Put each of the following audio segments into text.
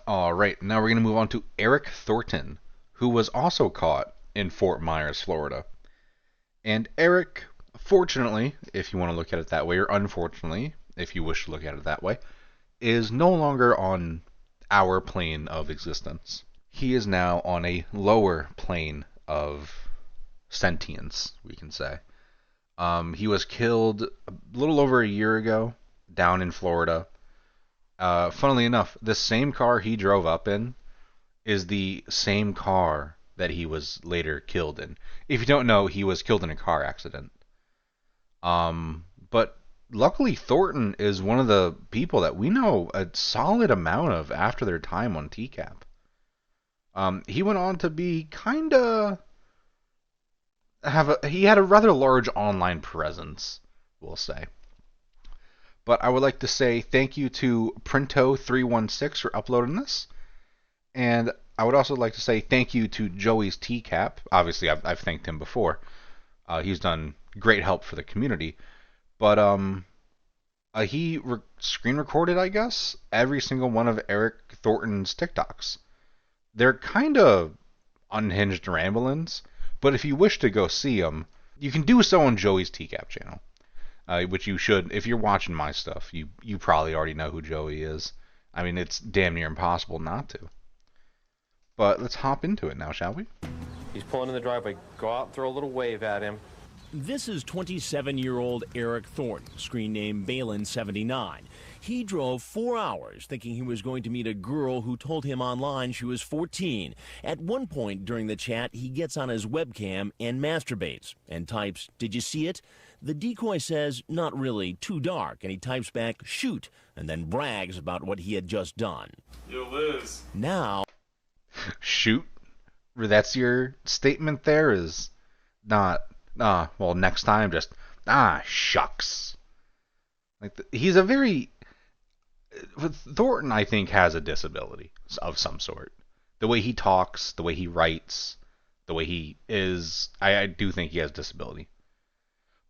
All right, now we're going to move on to Eric Thornton, who was also caught in Fort Myers, Florida. And Eric, fortunately, if you want to look at it that way, or unfortunately, if you wish to look at it that way, is no longer on our plane of existence. He is now on a lower plane of sentience, we can say. He was killed a little over a year ago down in Florida. Funnily enough, the same car he drove up in is the same car that he was later killed in. If you don't know, he was killed in a car accident. But luckily, Thornton is one of the people that we know a solid amount of after their time on TCAP. He went on to be he had a rather large online presence, we'll say. But I would like to say thank you to Printo316 for uploading this. And I would also like to say thank you to Joey's TCAP. Obviously, I've thanked him before. He's done great help for the community. But he screen recorded, I guess, every single one of Eric Thornton's TikToks. They're kind of unhinged ramblings, but if you wish to go see them, you can do so on Joey's TCAP channel. Which you should. If you're watching my stuff, you probably already know who Joey is. I mean, it's damn near impossible not to. But let's hop into it now, shall we? He's pulling in the driveway. Go out and throw a little wave at him. This is 27-year-old Eric Thornton, screen name Balin79. He drove 4 hours thinking he was going to meet a girl who told him online she was 14. At one point during the chat, he gets on his webcam and masturbates and types, "Did you see it?" The decoy says, "Not really, too dark," and he types back, "Shoot," and then brags about what he had just done. Yo, Liz. Now... Shoot? That's your statement there is not, well, next time just, shucks. He's a very... Thornton, I think, has a disability of some sort. The way he talks, the way he writes, the way he is, I do think he has disability.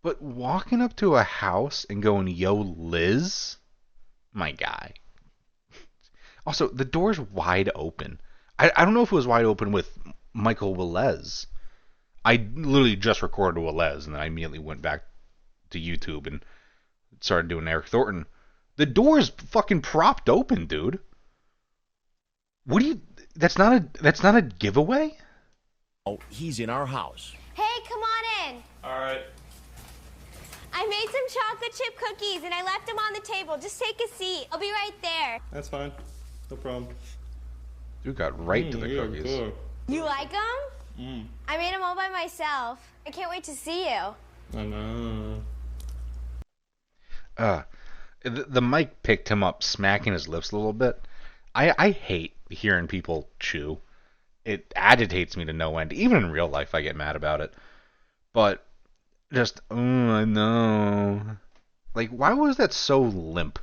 But walking up to a house and going, "Yo, Liz," my guy. Also, the door's wide open. I don't know if it was wide open with Michael Willez. I literally just recorded Willez, and then I immediately went back to YouTube and started doing Eric Thornton. The door's fucking propped open, dude. What do you... That's not a giveaway? Oh, he's in our house. Hey, come on in. All right. I made some chocolate chip cookies and I left them on the table. Just take a seat. I'll be right there. That's fine. No problem. Dude got right to the Yeah, cookies. cool. You like them? I made them all by myself. I can't wait to see you. I know. The mic picked him up, smacking his lips a little bit. I hate hearing people chew. It agitates me to no end. Even in real life, I get mad about it. But just, I know. Like, why was that so limp?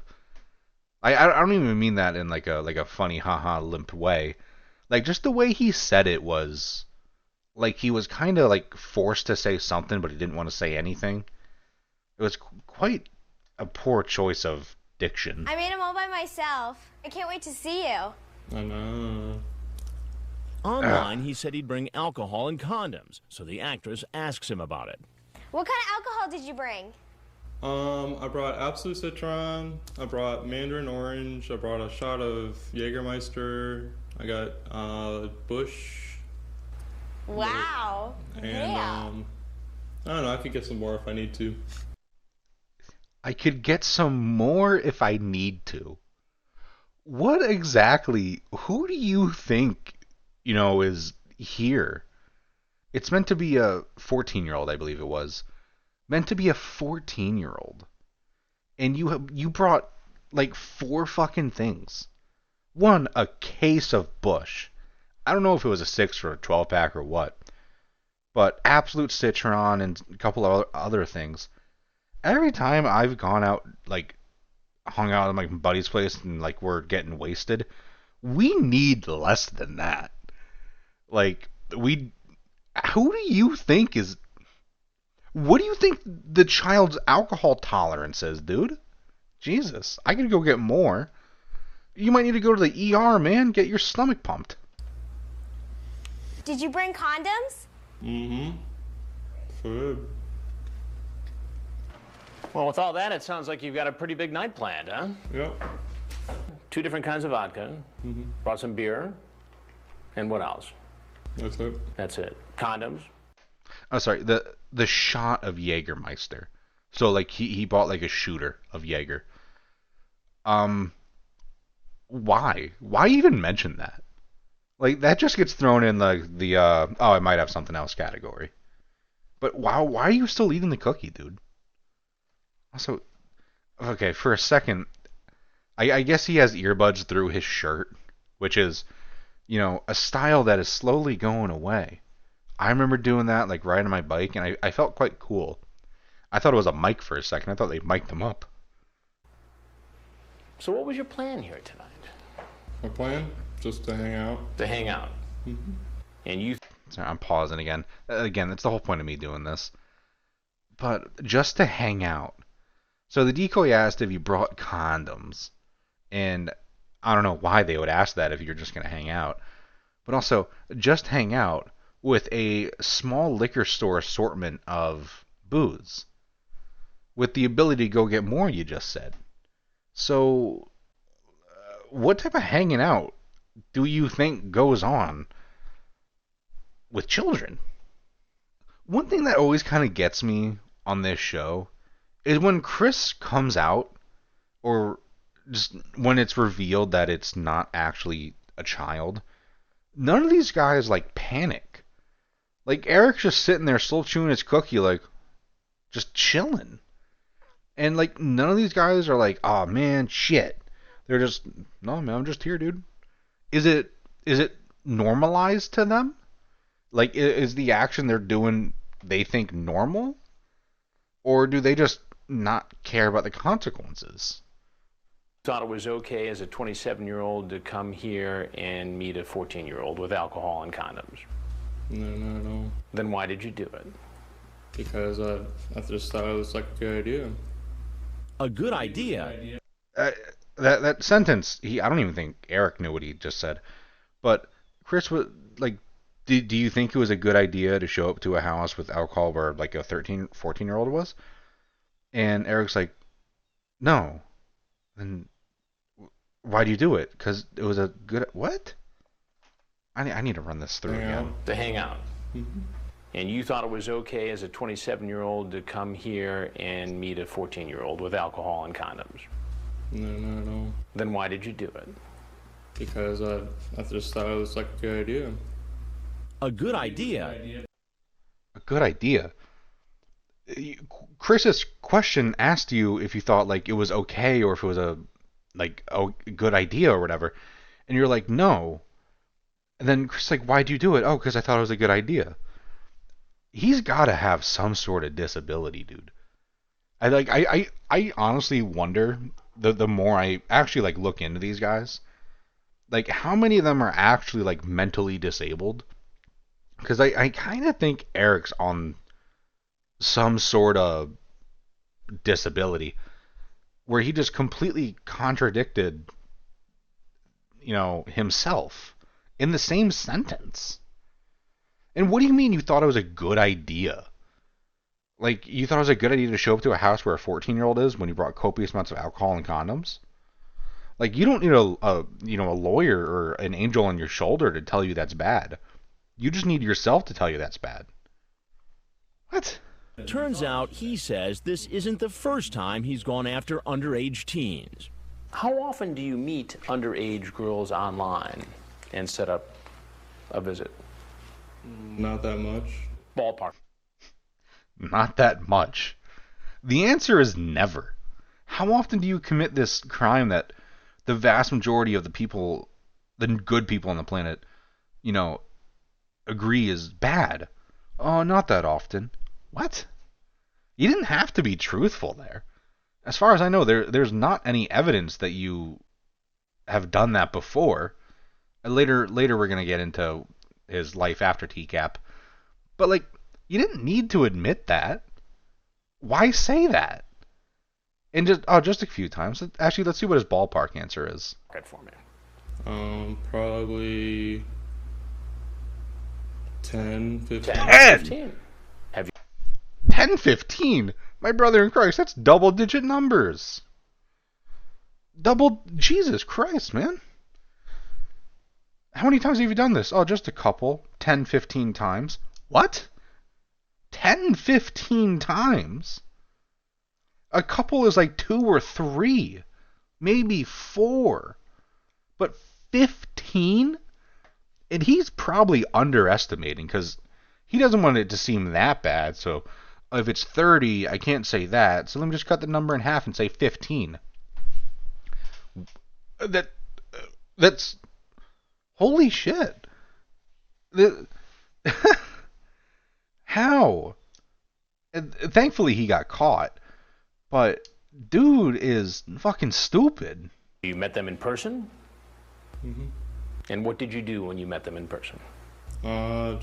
I don't even mean that in like a funny haha limp way. Like, just the way he said it was like he was kind of like forced to say something, but he didn't want to say anything. It was quite a poor choice of diction. I made them all by myself. I can't wait to see you. I know. Online, he said he'd bring alcohol and condoms, so the actress asks him about it. What kind of alcohol did you bring? I brought Absolute Citron. I brought Mandarin Orange. I brought a shot of Jägermeister. I got Bush. Wow. And Yeah. I don't know. I could get some more if I need to. I could get some more if I need to. What exactly? Who do you think, is here? It's meant to be a 14-year-old, I believe it was. Meant to be a 14-year-old. And you brought like 4 fucking things. One, a case of Bush. I don't know if it was a 6 or a 12 pack or what. But Absolute Citron and a couple of other things. Every time I've gone out, like, hung out at my buddy's place and, like, we're getting wasted, we need less than that. Like, who do you think is... What do you think the child's alcohol tolerance is, dude? Jesus, I could go get more. You might need to go to the ER, man. Get your stomach pumped. Did you bring condoms? Mm-hmm. Food. Well, with all that, it sounds like you've got a pretty big night planned, huh? Yep. 2 different kinds of vodka. Brought some beer. And what else? That's it. That's it. Condoms. Oh, sorry. The shot of Jägermeister. So like he bought like a shooter of Jaeger. Why? Why even mention that? Like that just gets thrown in the oh, I might have something else category. But wow, why are you still eating the cookie, dude? Also, okay, for a second, I guess he has earbuds through his shirt, which is, you know, a style that is slowly going away. I remember doing that, like riding my bike, and I felt quite cool. I thought it was a mic for a second. I thought they mic'd them up. So what was your plan here tonight? My plan? Just to hang out. To hang out. And you... Sorry, I'm pausing again. Again, that's the whole point of me doing this. But just to hang out. So the decoy asked if you brought condoms. And I don't know why they would ask that if you're just going to hang out. But also, just hang out with a small liquor store assortment of booze. With the ability to go get more, you just said. So, what type of hanging out do you think goes on with children? One thing that always kind of gets me on this show is when Chris comes out, or just when it's revealed that it's not actually a child, none of these guys like panic. Like Eric's just sitting there still chewing his cookie, like just chilling. And like none of these guys are like, oh man, shit. They're just, no man, I'm just here, dude. Is it normalized to them? Like, is the action they're doing they think normal? Or do they just not care about the consequences? Thought it was okay as a 27-year-old to come here and meet a 14-year-old with alcohol and condoms? No, not at all. Then why did you do it? Because I just thought it was like a good idea. A good idea? That sentence, I don't even think Eric knew what he just said. But Chris was like, do you think it was a good idea to show up to a house with alcohol where like a 13, 14-year-old was? And Eric's like, no. Then why do you do it? Because it was a good... What? I need to run this through again. To hang out. And you thought it was okay as a 27-year-old to come here and meet a 14-year-old with alcohol and condoms? No, not at all. Then why did you do it? Because I just thought it was like a good idea. A good idea? A good idea? Chris's question asked you if you thought like it was okay or if it was a good idea or whatever, and you're like no. And then Chris is like, why'd you do it? Oh, because I thought it was a good idea. He's got to have some sort of disability, dude. I honestly wonder, the more I actually like look into these guys, like how many of them are actually like mentally disabled? Because I kind of think Eric's on some sort of disability where he just completely contradicted, you know, himself in the same sentence. And what do you mean you thought it was a good idea? Like, you thought it was a good idea to show up to a house where a 14-year-old is when you brought copious amounts of alcohol and condoms? Like, you don't need a lawyer or an angel on your shoulder to tell you that's bad. You just need yourself to tell you that's bad. What? Turns out, he says, this isn't the first time he's gone after underage teens. How often do you meet underage girls online and set up a visit? Not that much. Ballpark. Not that much. The answer is never. How often do you commit this crime that the vast majority of the people, the good people on the planet, you know, agree is bad? Oh, not that often. What? You didn't have to be truthful there. As far as I know, there's not any evidence that you have done that before. Later we're going to get into his life after TCAP. But, like, you didn't need to admit that. Why say that? And just a few times. Actually, let's see what his ballpark answer is. Good for me. Probably 10, 15. 15. 10, 15? My brother in Christ, that's double-digit numbers. Jesus Christ, man. How many times have you done this? Oh, just a couple. 10, 15 times. What? 10, 15 times? A couple is like 2 or 3. Maybe 4. But 15? And he's probably underestimating, because he doesn't want it to seem that bad. So if it's 30, I can't say that. So let me just cut the number in half and say 15. That's... Holy shit. How? Thankfully he got caught. But dude is fucking stupid. You met them in person? Mm-hmm. And what did you do when you met them in person? Well,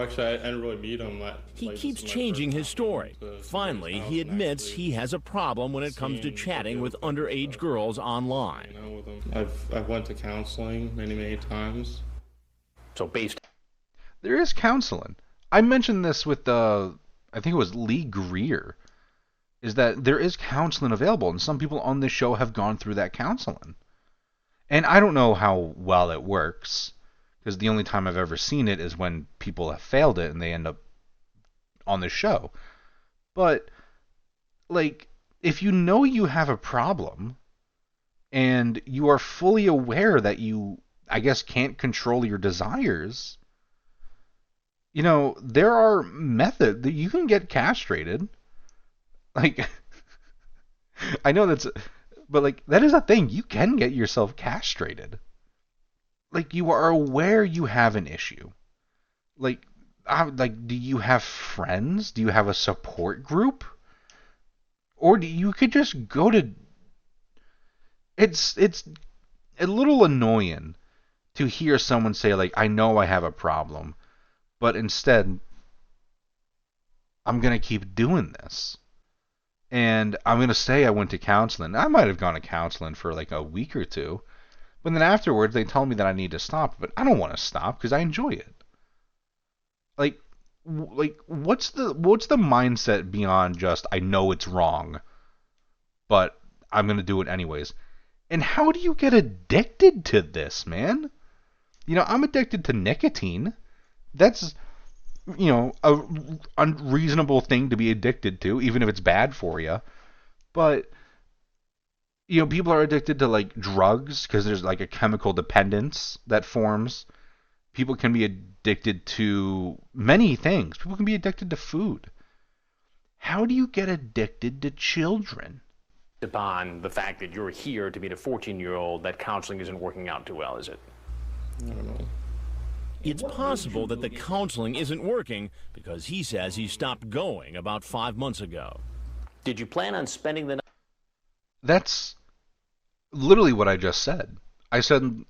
actually, I didn't really meet him. He keeps changing his story. Finally, he admits he has a problem when it comes to chatting with underage girls online. I've went to counseling many times. So there is counseling. I mentioned this with I think it was Lee Greer, is that there is counseling available, and some people on this show have gone through that counseling. And I don't know how well it works, because the only time I've ever seen it is when people have failed it and they end up on the show. But, like, if you know you have a problem, and you are fully aware that you, I guess, can't control your desires, you know, there are methods that you can get castrated. Like, I know but, like, that is a thing. You can get yourself castrated. Like, you are aware you have an issue. Like, do you have friends? Do you have a support group? Or you could just go to... It's a little annoying to hear someone say, like, I know I have a problem, but instead, I'm going to keep doing this. And I'm going to say I went to counseling. I might have gone to counseling for like a week or two. But then afterwards, they tell me that I need to stop. But I don't want to stop because I enjoy it. Like, what's the mindset beyond just, I know it's wrong, but I'm going to do it anyways? And how do you get addicted to this, man? You know, I'm addicted to nicotine. That's... you know, a unreasonable thing to be addicted to, even if it's bad for you. But, you know, people are addicted to, like, drugs because there's, like, a chemical dependence that forms. People can be addicted to many things. People can be addicted to food. How do you get addicted to children? Upon the fact that you're here to meet a 14-year-old, that counseling isn't working out too well, is it? I don't know. It's possible that the counseling isn't working because he says he stopped going about 5 months ago. Did you plan on spending the night? That's literally what I just said. I said,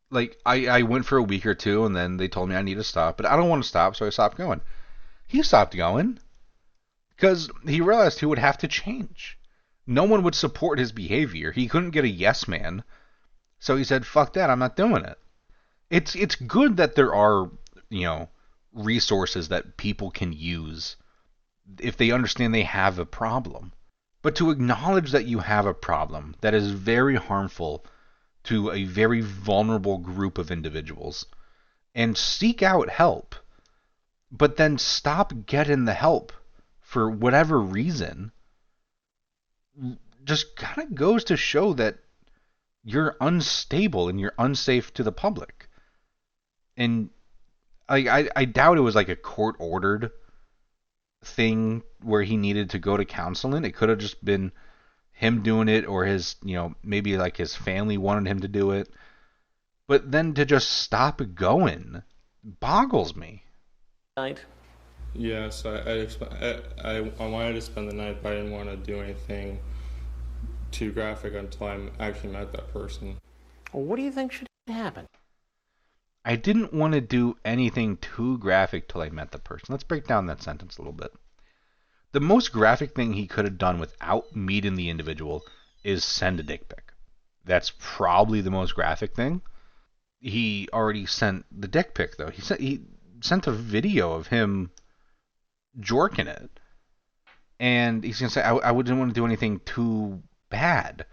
like, I went for a week or two, and then they told me I need to stop, but I don't want to stop, so I stopped going. He stopped going because he realized he would have to change. No one would support his behavior. He couldn't get a yes man, so he said, fuck that, I'm not doing it. It's good that there are, you know, resources that people can use if they understand they have a problem. But to acknowledge that you have a problem that is very harmful to a very vulnerable group of individuals and seek out help, but then stop getting the help for whatever reason, just kind of goes to show that you're unstable and you're unsafe to the public. And I doubt it was like a court-ordered thing where he needed to go to counseling. It could have just been him doing it, or his, you know, maybe like his family wanted him to do it. But then to just stop going boggles me. Night? Yes, I wanted to spend the night, but I didn't want to do anything too graphic until I actually met that person. Well, what do you think should happen? I didn't want to do anything too graphic till I met the person. Let's break down that sentence a little bit. The most graphic thing he could have done without meeting the individual is send a dick pic. That's probably the most graphic thing. He already sent the dick pic though. He sent a video of him jorking it, and he's gonna say, I wouldn't want to do anything too bad.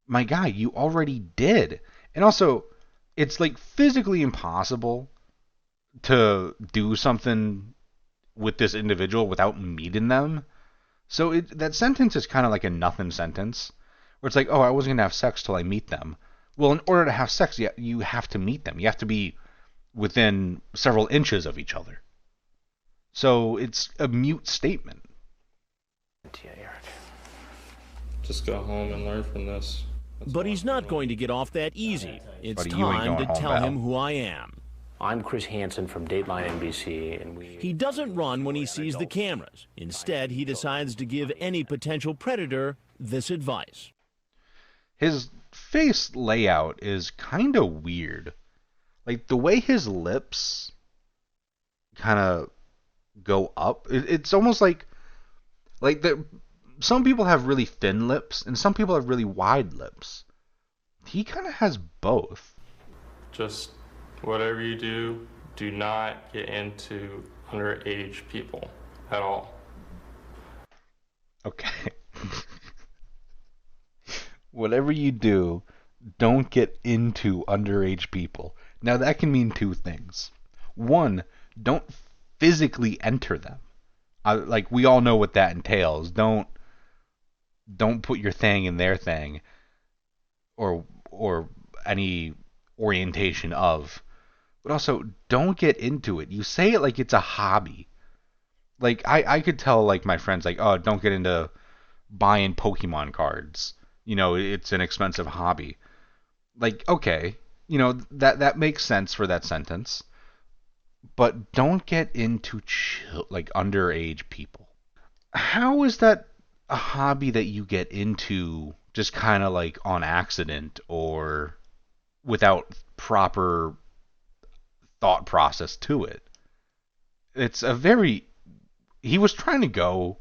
My guy, you already did. And also, it's like physically impossible to do something with this individual without meeting them. So that sentence is kind of like a nothing sentence, where it's like, oh, I wasn't gonna have sex till I meet them. Well, in order to have sex, you have to meet them. You have to be within several inches of each other. So it's a mute statement. Just go home and learn from this. But he's not going to get off that easy. It's Buddy, you ain't time going to home, tell pal. him who I am. I'm Chris Hansen from Dateline NBC, and He doesn't run when he sees the cameras. Instead, he decides to give any potential predator this advice. His face layout is kind of weird. Like the way his lips kind of go up, it's almost like some people have really thin lips and some people have really wide lips. He kind of has both. Just whatever you do, do not get into underage people at all. Okay. Whatever you do, don't get into underage people. Now that can mean two things. One, don't physically enter them. Like we all know what that entails. Don't put your thing in their thing, or any orientation of. But also, don't get into it. You say it like it's a hobby. Like I could tell like my friends like, oh, don't get into buying Pokemon cards. You know, it's an expensive hobby. Like, okay, you know, that makes sense for that sentence. But don't get into like underage people. How is that a hobby that you get into just kind of like on accident or without proper thought process to it? It's a very... He was trying to go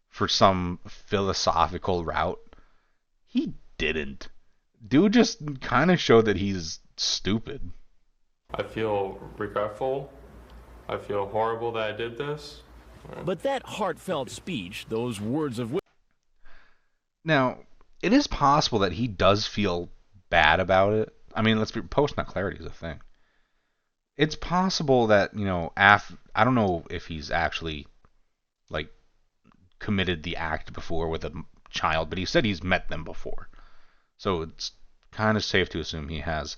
for some philosophical route. He didn't. Dude just kind of showed that he's stupid. I feel regretful. I feel horrible that I did this. But that heartfelt speech, those words of wisdom. Now, it is possible that he does feel bad about it. I mean, let's be... Post-nut clarity is a thing. It's possible that, you know, I don't know if he's actually, like, committed the act before with a child, but he said he's met them before. So it's kind of safe to assume he has.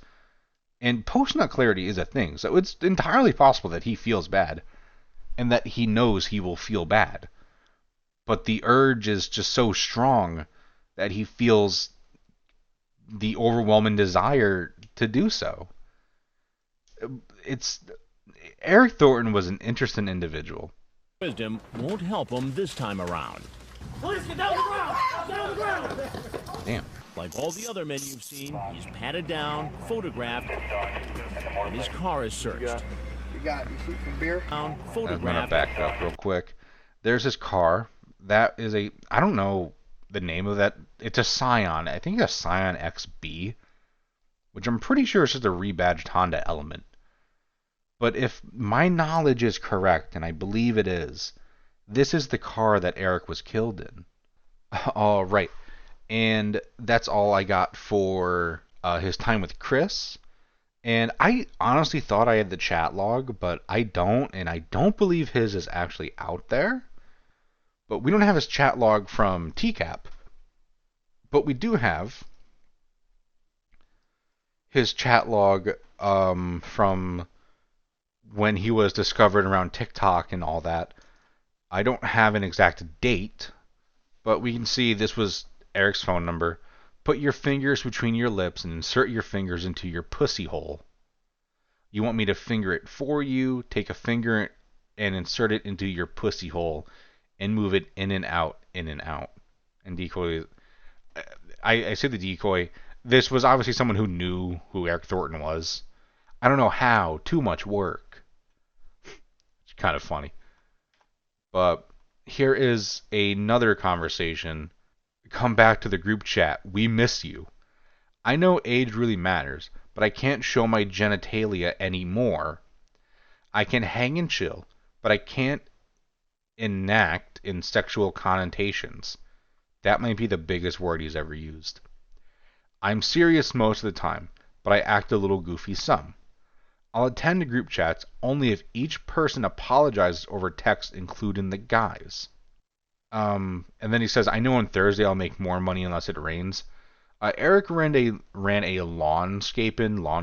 And post-nut clarity is a thing, so it's entirely possible that he feels bad and that he knows he will feel bad. But the urge is just so strong that he feels the overwhelming desire to do so. Eric Thornton was an interesting individual. Wisdom won't help him this time around. Police, get down the ground! Down the ground! Damn. Like all the other men you've seen, he's patted down, photographed, and his car is searched. You shoot from beer? I'm going to Photographed. back up real quick. There's his car. That is I don't know the name of that. It's a Scion. I think it's a Scion XB, which I'm pretty sure is just a rebadged Honda Element. But if my knowledge is correct, and I believe it is, this is the car that Eric was killed in. All right. And that's all I got for his time with Chris. And I honestly thought I had the chat log, but I don't, and I don't believe his is actually out there. But we don't have his chat log from TCAP. But we do have his chat log from when he was discovered around TikTok and all that. I don't have an exact date, but we can see this was Eric's phone number. Put your fingers between your lips and insert your fingers into your pussy hole. You want me to finger it for you? Take a finger and insert it into your pussy hole and move it in and out, in and out. And decoy... I say the decoy. This was obviously someone who knew who Eric Thornton was. I don't know how. Too much work. It's kind of funny. But Here is another conversation. Come back to the group chat. We miss you. I know age really matters, but I can't show my genitalia anymore. I can hang and chill, but I can't enact in sexual connotations. That might be the biggest word he's ever used. I'm serious most of the time, but I act a little goofy some. I'll attend to group chats only if each person apologizes over text, including the guys. And then he says, I know on Thursday I'll make more money unless it rains. Eric ran a lawn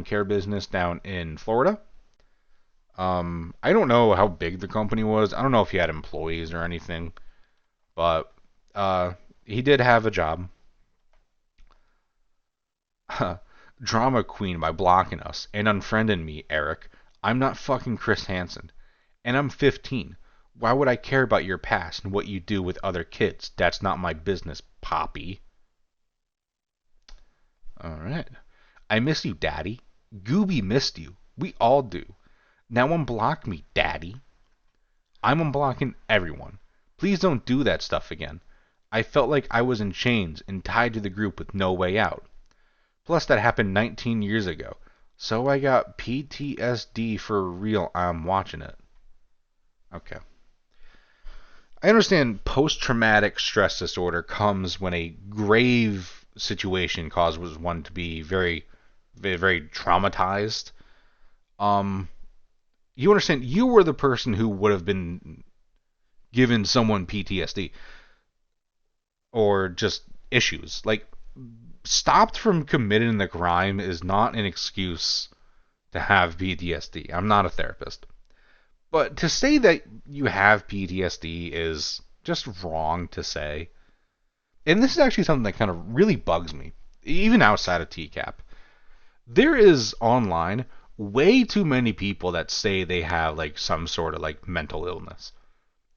care business down in Florida. I don't know how big the company was. I don't know if he had employees or anything, but he did have a job. Drama queen by blocking us and unfriending me, Eric. I'm not fucking Chris Hansen. And I'm 15. Why would I care about your past and what you do with other kids? That's not my business, Poppy. Alright. I miss you, Daddy. Gooby missed you. We all do. Now unblock me, Daddy. I'm unblocking everyone. Please don't do that stuff again. I felt like I was in chains and tied to the group with no way out. Plus, that happened 19 years ago. So I got PTSD for real. I'm watching it. Okay. I understand post-traumatic stress disorder comes when a grave situation causes one to be very, very, very traumatized. You understand, you were the person who would have been given someone PTSD or just issues. Like, stopped from committing the crime is not an excuse to have PTSD. I'm not a therapist. But to say that you have PTSD is just wrong to say. And this is actually something that kind of really bugs me, even outside of TCAP. There is online way too many people that say they have like some sort of like mental illness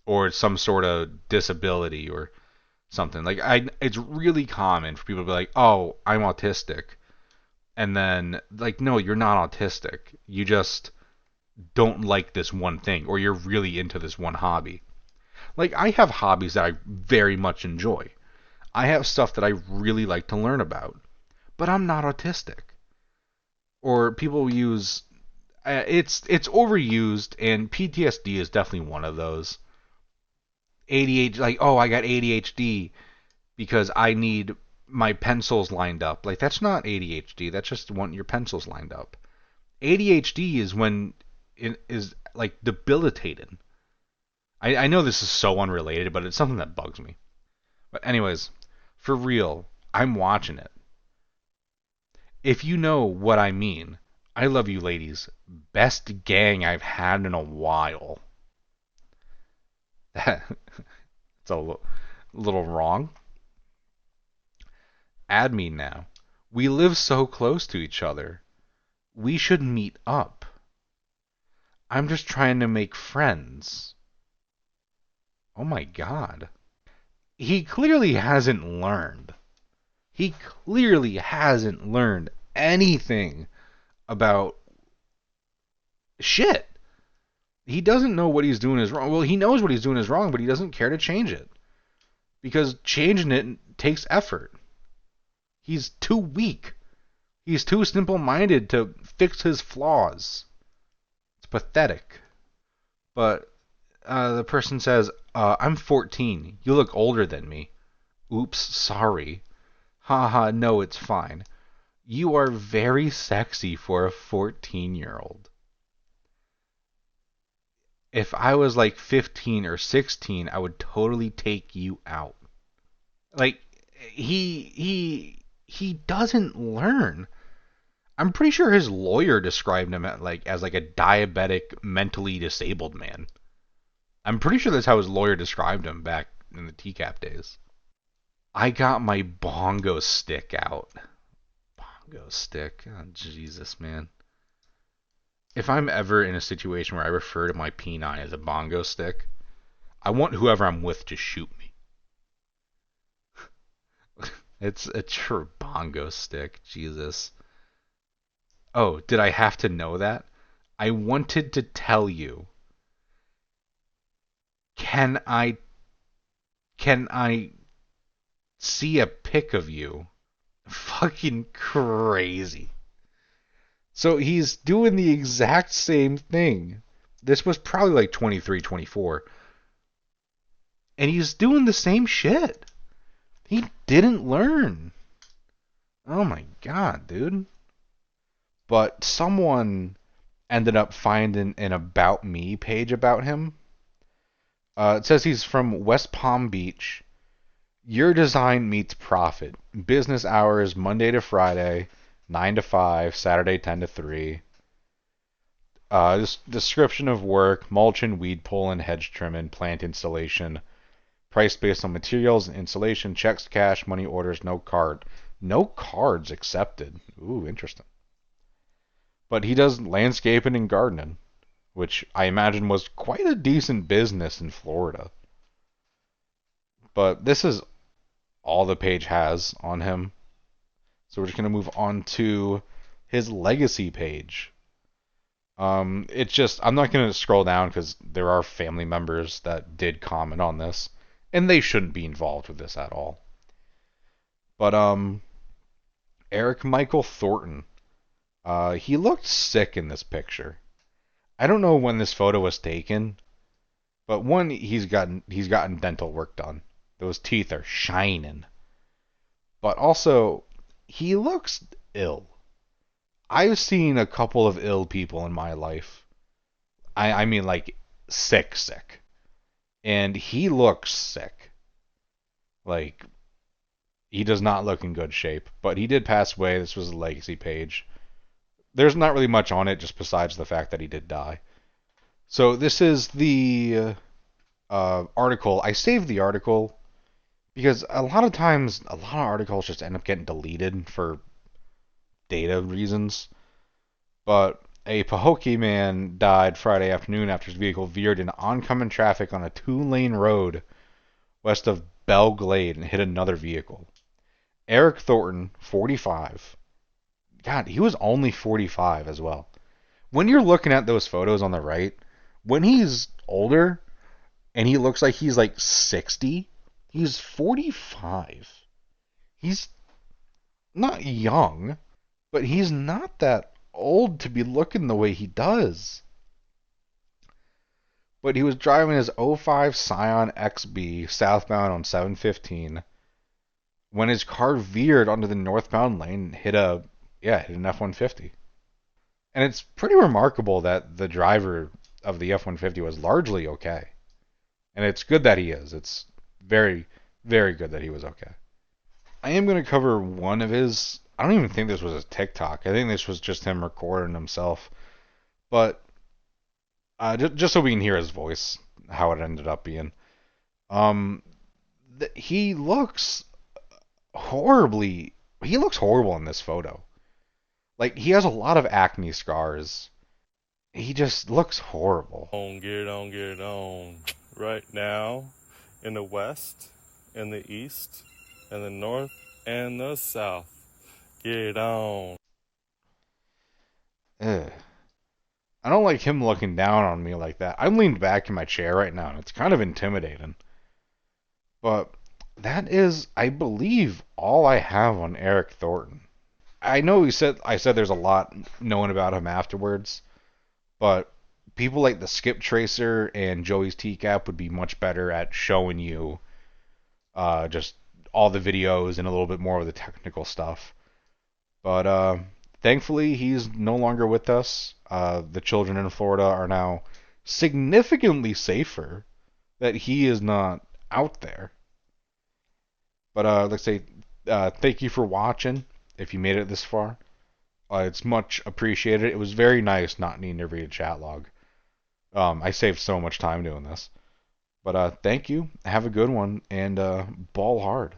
or some sort of disability or something. Like it's really common for people to be like, "Oh, I'm autistic." And then like, "No, you're not autistic. You just don't like this one thing or you're really into this one hobby." Like I have hobbies that I very much enjoy. I have stuff that I really like to learn about, but I'm not autistic. Or people use it's overused, and PTSD is definitely one of those. ADHD, like, oh, I got ADHD because I need my pencils lined up. Like, that's not ADHD. That's just wanting your pencils lined up. ADHD is when it is like debilitating. I know this is so unrelated, but it's something that bugs me. But anyways, for real, I'm watching it. If you know what I mean, I love you ladies. Best gang I've had in a while. It's a little wrong. Add me now. We live so close to each other. We should meet up. I'm just trying to make friends. Oh my god. He clearly hasn't learned. He clearly hasn't learned anything about shit. He doesn't know what he's doing is wrong. Well, he knows what he's doing is wrong, but he doesn't care to change it. Because changing it takes effort. He's too weak. He's too simple-minded to fix his flaws. It's pathetic. But the person says, I'm 14. You look older than me. Oops, sorry. Haha, no, it's fine. You are very sexy for a 14-year-old. If I was like 15 or 16, I would totally take you out. Like, he doesn't learn. I'm pretty sure his lawyer described him as like a diabetic, mentally disabled man. I'm pretty sure that's how his lawyer described him back in the TCAP days. I got my bongo stick out. Bongo stick? Oh, Jesus, man. If I'm ever in a situation where I refer to my P9 as a bongo stick, I want whoever I'm with to shoot me. It's a true bongo stick. Jesus. Oh, did I have to know that? I wanted to tell you. Can I Can I see a pic of you? Fucking crazy. So he's doing the exact same thing. This was probably like 23, 24. And he's doing the same shit. He didn't learn. Oh my god, dude. But someone ended up finding an About Me page about him. It says he's from West Palm Beach. Your design meets profit. Business hours Monday to Friday, 9 to 5, Saturday 10 to 3. This description of work: mulch and weed pull and hedge trimming, plant installation. Price based on materials and installation. Checks, cash, money orders, no card. No cards accepted. Ooh, interesting. But he does landscaping and gardening, which I imagine was quite a decent business in Florida. But this is all the page has on him. So we're just going to move on to his legacy page. It's just, I'm not going to scroll down because there are family members that did comment on this, and they shouldn't be involved with this at all. But, Eric Michael Thornton, he looked sick in this picture. I don't know when this photo was taken, but one, he's gotten dental work done. Those teeth are shining. But also, he looks ill. I've seen a couple of ill people in my life. I mean, like, sick. And he looks sick. Like, he does not look in good shape. But he did pass away. This was a legacy page. There's not really much on it, just besides the fact that he did die. So this is the article. I saved the article because a lot of times, a lot of articles just end up getting deleted for data reasons. But a Pahokee man died Friday afternoon after his vehicle veered into oncoming traffic on a 2-lane road west of Belle Glade and hit another vehicle. Eric Thornton, 45. God, he was only 45 as well. When you're looking at those photos on the right, when he's older and he looks like he's like 60, he's 45. He's not young, but he's not that old to be looking the way he does. But he was driving his 05 Scion XB southbound on 715 when his car veered onto the northbound lane and hit an F-150. And it's pretty remarkable that the driver of the F-150 was largely okay. And it's good that he is. It's very, very good that he was okay. I am going to cover one of his... I don't even think this was a TikTok. I think this was just him recording himself. But just so we can hear his voice, how it ended up being. He looks horribly... He looks horrible in this photo. Like, he has a lot of acne scars. He just looks horrible. Get it on. Right now, in the west, in the east, in the north, and the south. Get it on. Ugh. I don't like him looking down on me like that. I'm leaned back in my chair right now, and it's kind of intimidating. But that is, I believe, all I have on Eric Thornton. I know I said there's a lot known about him afterwards, but people like the Skip Tracer and Joey's TCAP would be much better at showing you just all the videos and a little bit more of the technical stuff. But thankfully, he's no longer with us. The children in Florida are now significantly safer that he is not out there. But let's say thank you for watching. If you made it this far, it's much appreciated. It was very nice not needing to read a chat log. I saved so much time doing this. But thank you. Have a good one, and ball hard.